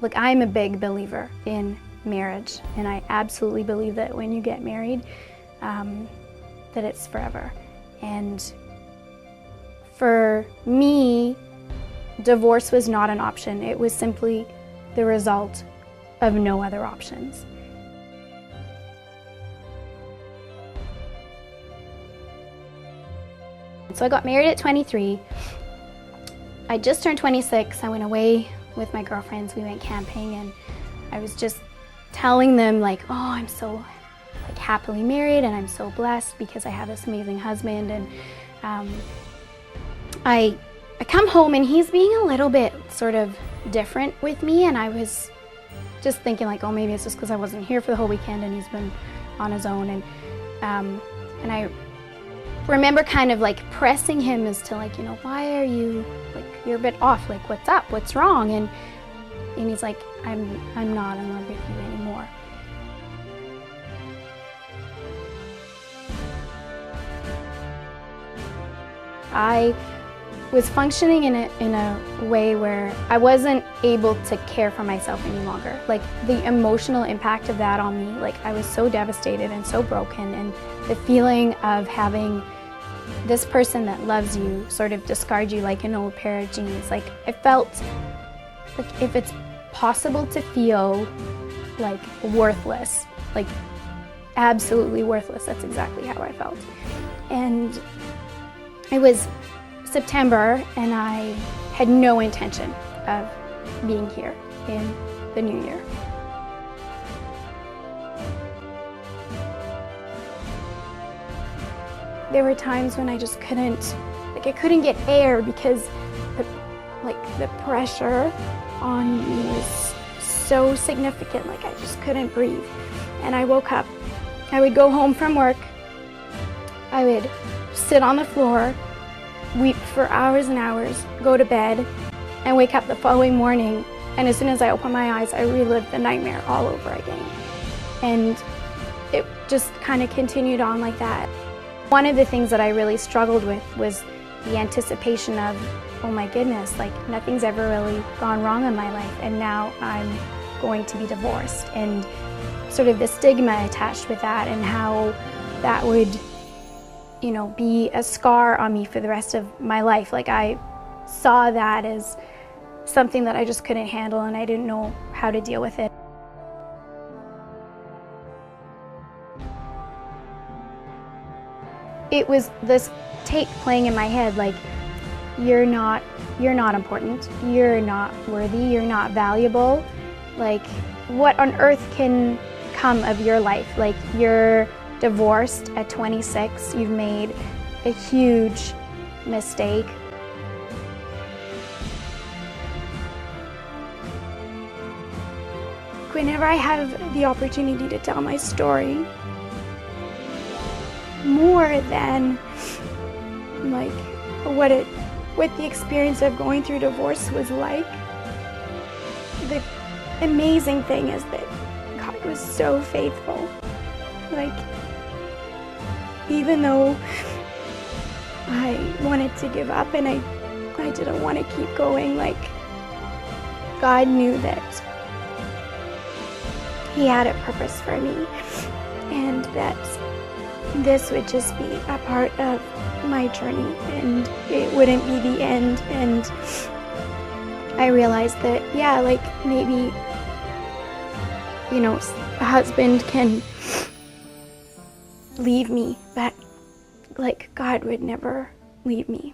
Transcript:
Look, I'm a big believer in marriage, and I absolutely believe that when you get married, that it's forever. And for me, divorce was not an option. It was simply the result of no other options. So I got married at 23. I just turned 26. I went away with my girlfriends. We went camping, and I was just telling them like, oh, I'm so happily married and I'm so blessed because I have this amazing husband. And I come home and he's being a little bit sort of different with me, and I was just thinking like, oh, maybe it's just because I wasn't here for the whole weekend and he's been on his own. And I remember kind of like pressing him as to like, why are you like, you're a bit off, like what's up, what's wrong? And he's like, I'm not in love with you anymore. I was functioning in a way where I wasn't able to care for myself any longer. Like the emotional impact of that on me, like I was so devastated and so broken, and the feeling of having this person that loves you sort of discard you like an old pair of jeans. Like I felt like if it's possible to feel like worthless, like absolutely worthless, that's exactly how I felt. And it was September, and I had no intention of being here in the new year. There were times when I just couldn't, I couldn't get air because the pressure on me was so significant, like I just couldn't breathe. And I woke up, I would go home from work, I would sit on the floor, weep for hours and hours, go to bed, and wake up the following morning, and as soon as I opened my eyes, I relived the nightmare all over again. And it just kind of continued on like that. One of the things that I really struggled with was the anticipation of, oh my goodness, like nothing's ever really gone wrong in my life, and now I'm going to be divorced, and sort of the stigma attached with that, and how that would be a scar on me for the rest of my life. Like I saw that as something that I just couldn't handle, and I didn't know how to deal with it. It was this tape playing in my head, like, you're not important, you're not worthy, you're not valuable. Like, what on earth can come of your life? Like, you're divorced at 26, you've made a huge mistake. Whenever I have the opportunity to tell my story, more than like what the experience of going through divorce was like, the amazing thing is that God was so faithful. Like, even though I wanted to give up and I didn't want to keep going, like, God knew that He had a purpose for me, and that this would just be a part of my journey, and it wouldn't be the end. And I realized that, yeah, like, maybe, a husband can leave me, but like God would never leave me.